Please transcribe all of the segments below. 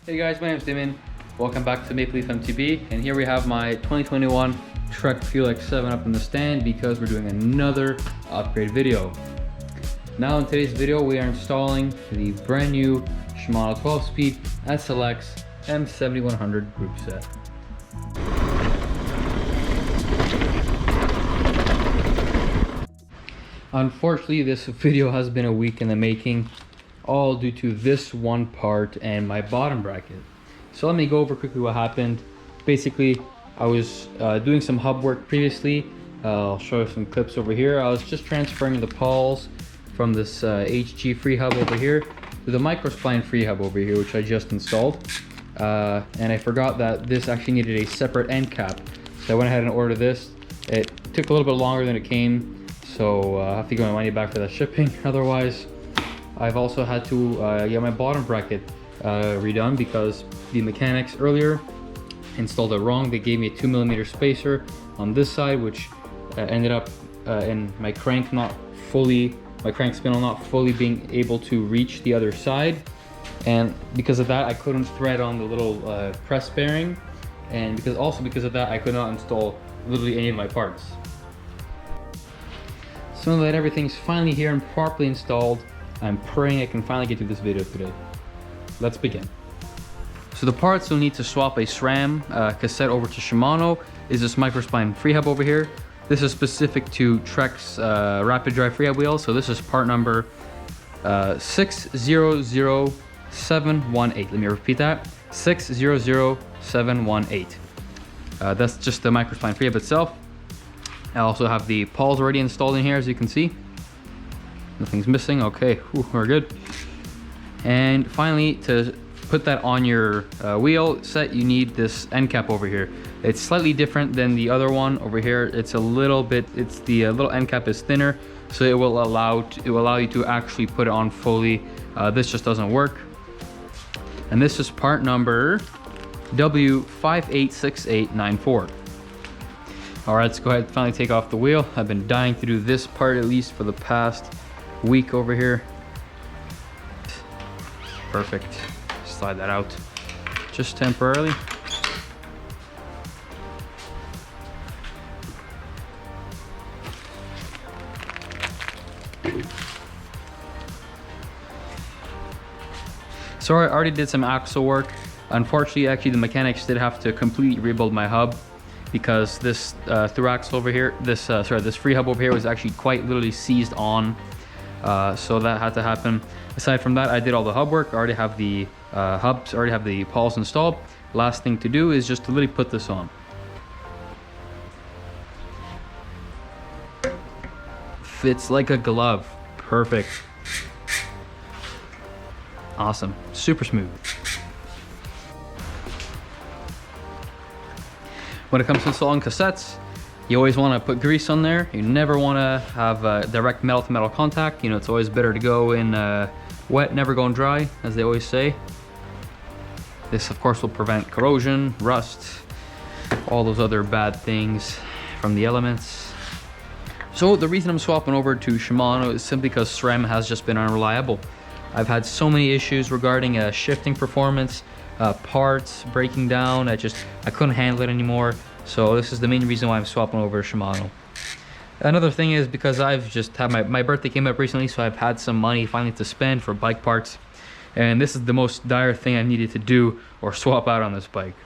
Hey guys, my name is Damon. Welcome back to Maple Leaf MTB, and here we have my 2021 Trek Fuel X7 up in the stand because we're doing another upgrade video. Now in today's video we are installing the brand new Shimano 12-speed SLX M7100 group set. Unfortunately, this video has been a week in the making, all due to this one part and my bottom bracket. So let me go over quickly what happened. Basically, I was doing some hub work previously. I'll show you some clips over here. I was just transferring the pawls from this HG freehub over here to the Microspline freehub over here, which I just installed. And I forgot that this actually needed a separate end cap. So I went ahead and ordered this. It took a little bit longer than it came, so I have to get my money back for that shipping. Otherwise, I've also had to get my bottom bracket redone because the mechanics earlier installed it wrong. They gave me a 2mm spacer on this side, which ended up in my crank spindle not fully being able to reach the other side. And because of that, I couldn't thread on the little press bearing. And because of that, I could not install literally any of my parts. So now that everything's finally here and properly installed, I'm praying I can finally get to this video today. Let's begin. So the parts you'll need to swap a SRAM cassette over to Shimano is this Microspline freehub over here. This is specific to Trek's rapid drive freehub wheel. So this is part number 600718. Let me repeat that, 600718. That's just the Microspline freehub itself. I also have the pawls already installed in here, as you can see. Nothing's missing. Okay, we're good. And finally, to put that on your wheel set, you need this end cap over here. It's slightly different than the other one over here. It's a little bit, the little end cap is thinner, so it will allow you to actually put it on fully. This just doesn't work. And this is part number W586894. All right, let's go ahead and finally take off the wheel. I've been dying to do this part at least for the past week over here. Perfect. Slide that out just temporarily. So I already did some axle work. Unfortunately, actually the mechanics did have to completely rebuild my hub because this through axle over here, this free hub over here was actually quite literally seized on. So that had to happen. Aside from that, I did all the hub work. I already have the hubs, already have the pawls installed. Last thing to do is just to literally put this on. Fits like a glove. Perfect. Awesome. Super smooth. When it comes to installing cassettes, you always want to put grease on there. You never want to have direct metal to metal contact. You know, it's always better to go in wet, never go in dry, as they always say. This, of course, will prevent corrosion, rust, all those other bad things from the elements. So the reason I'm swapping over to Shimano is simply because SRAM has just been unreliable. I've had so many issues regarding shifting performance, parts breaking down. I couldn't handle it anymore. So this is the main reason why I'm swapping over to Shimano. Another thing is because I've just had my birthday came up recently, so I've had some money finally to spend for bike parts. And this is the most dire thing I needed to do or swap out on this bike.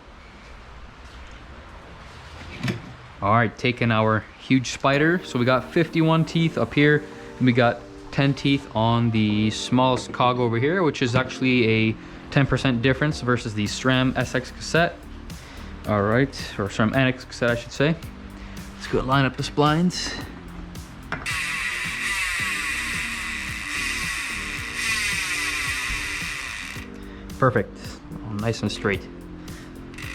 All right, taking our huge spider. So we got 51 teeth up here, and we got 10 teeth on the smallest cog over here, which is actually a 10% difference versus the Sram SX cassette. All right, or Sram NX cassette, I should say. Let's go line up the splines. Perfect. Oh, nice and straight.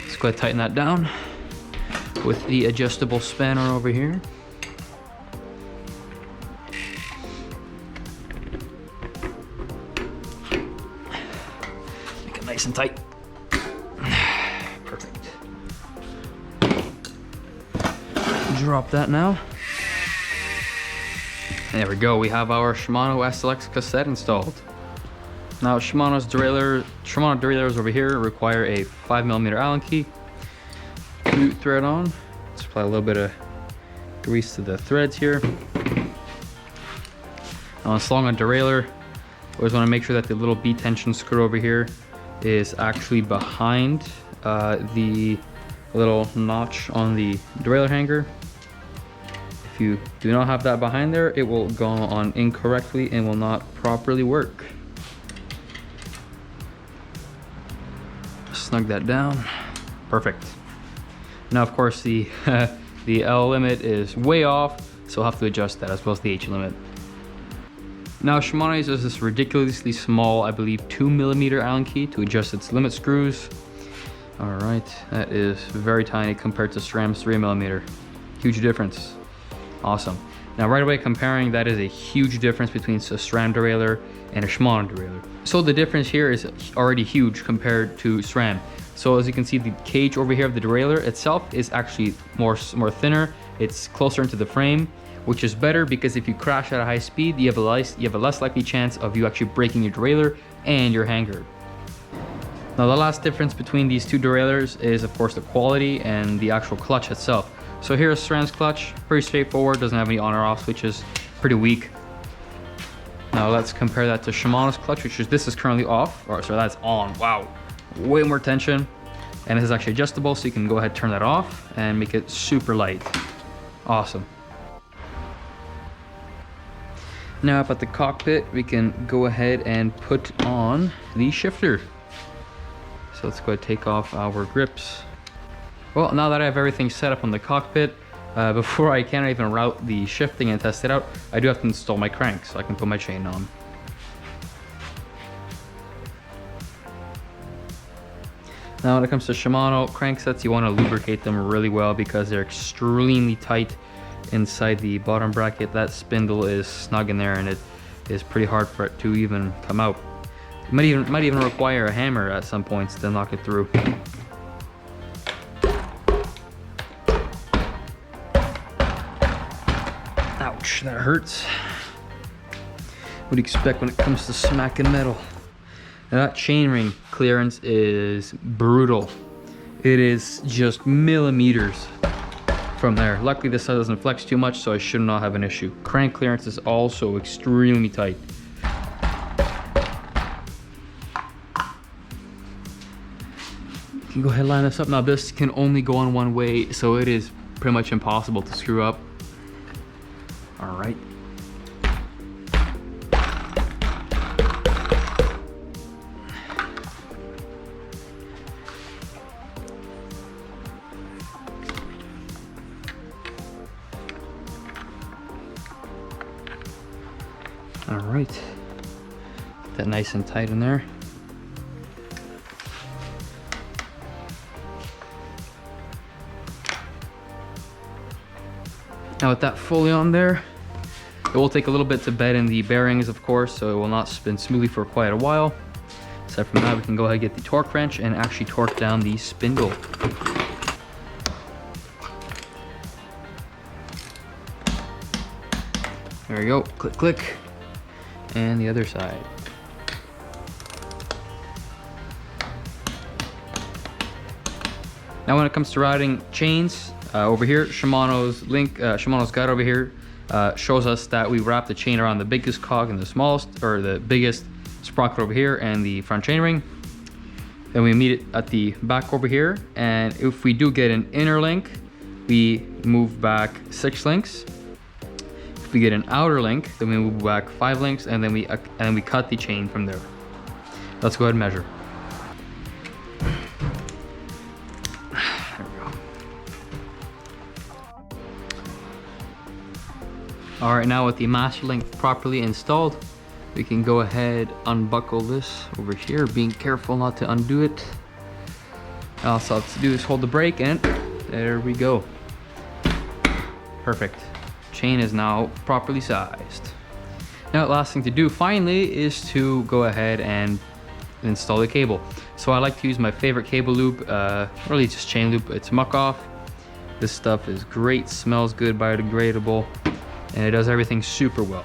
Let's go ahead and tighten that down with the adjustable spanner over here. Make it nice and tight. Perfect. Drop that now. There we go. We have our Shimano SLX cassette installed. Now Shimano's derailleur Shimano derailleurs over here require a 5mm Allen key to thread on. Let's apply a little bit of grease to the threads here. Now, installing a derailleur, always want to make sure that the little B tension screw over here is actually behind the little notch on the derailleur hanger. If you do not have that behind there, it will go on incorrectly and will not properly work. Snug that down. Perfect. Now, of course, the the L limit is way off, so I'll have to adjust that, as well as the H limit. Now, Shimano uses this ridiculously small, I believe 2mm Allen key to adjust its limit screws. All right, that is very tiny compared to SRAM's 3mm. Huge difference. Awesome. Now, right away, comparing, that is a huge difference between a SRAM derailleur and a Shimano derailleur. So the difference here is already huge compared to SRAM. So as you can see, the cage over here of the derailleur itself is actually more thinner. It's closer into the frame, which is better because if you crash at a high speed, you have a less likely chance of you actually breaking your derailleur and your hanger. Now, the last difference between these two derailleurs is, of course, the quality and the actual clutch itself. So here's SRAM's clutch, pretty straightforward, doesn't have any on or off switches, pretty weak. Now let's compare that to Shimano's clutch, this is currently off, or so that's on. Wow, way more tension, and this is actually adjustable, so you can go ahead and turn that off and make it super light. Awesome. Now up at the cockpit, we can go ahead and put on the shifter. So let's go ahead and take off our grips. Well, now that I have everything set up on the cockpit, before I can even route the shifting and test it out, I do have to install my crank so I can put my chain on. Now, when it comes to Shimano cranksets, you want to lubricate them really well because they're extremely tight inside the bottom bracket. That spindle is snug in there and it is pretty hard for it to even come out. It might even require a hammer at some points to knock it through. Ouch, that hurts. What do you expect when it comes to smacking metal? Now, that chainring clearance is brutal. It is just millimeters from there. Luckily, this side doesn't flex too much, so I should not have an issue. Crank clearance is also extremely tight. You can go ahead and line this up. Now, this can only go on one way, so it is pretty much impossible to screw up. All right. All right. Get that nice and tight in there. Now with that fully on there, it will take a little bit to bed in the bearings, of course, so it will not spin smoothly for quite a while. Aside from that, we can go ahead and get the torque wrench and actually torque down the spindle. There we go, click, click. And the other side. Now when it comes to routing chains, over here, Shimano's guide over here shows us that we wrap the chain around the biggest cog and the smallest, or the biggest sprocket over here and the front chainring. Then we meet it at the back over here, and if we do get an inner link, we move back 6 links. If we get an outer link, then we move back 5 links, and then we cut the chain from there. Let's go ahead and measure. All right, now with the master link properly installed, we can go ahead, unbuckle this over here, being careful not to undo it. Also, to do is hold the brake, and there we go. Perfect. Chain is now properly sized. Now, the last thing to do finally is to go ahead and install the cable. So I like to use my favorite cable loop, really just chain loop. It's muck off. This stuff is great, smells good, biodegradable, and it does everything super well.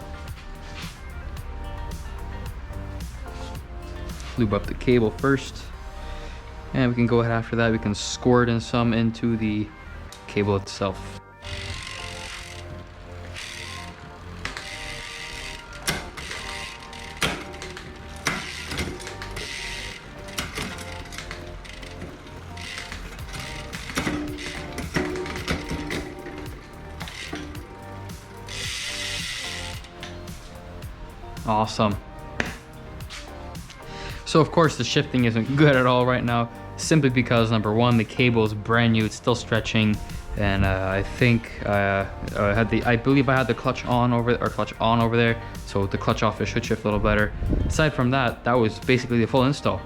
lube up the cable first, and we can go ahead after that. We can squirt in some into the cable itself. Awesome. So of course the shifting isn't good at all right now, simply because number one, the cable is brand new, it's still stretching, and I think I believe I had the clutch on over there, so the clutch off it should shift a little better. Aside from that, that was basically the full install.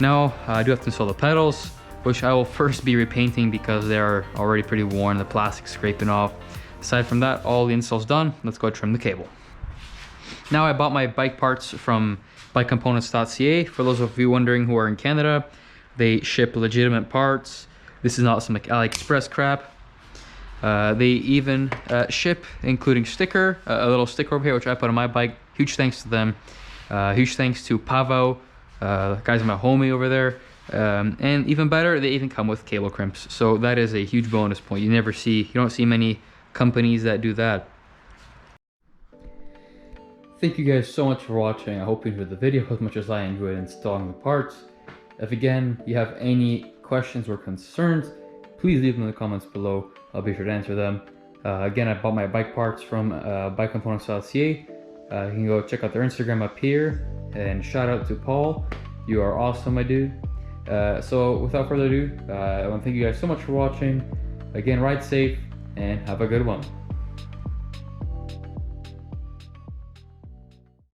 Now I do have to install the pedals, which I will first be repainting because they're already pretty worn, the plastic's scraping off. Aside from that, all the install's done. Let's go trim the cable. Now I bought my bike parts from BikeComponents.ca. For those of you wondering who are in Canada, they ship legitimate parts. This is not some like AliExpress crap. They even ship, including sticker, a little sticker over here, which I put on my bike. Huge thanks to them. Huge thanks to Pavo, guys, my homie over there. And even better, they even come with cable crimps. So that is a huge bonus point. You don't see many companies that do that. Thank you guys so much for watching. I hope you enjoyed the video as much as I enjoyed installing the parts. If again you have any questions or concerns, please leave them in the comments below. I'll be sure to answer them. Again, I bought my bike parts from BikeComponents.ca. You can go check out their Instagram up here. And shout out to Paul. You are awesome, my dude. So without further ado, I want to thank you guys so much for watching. Again, ride safe and have a good one.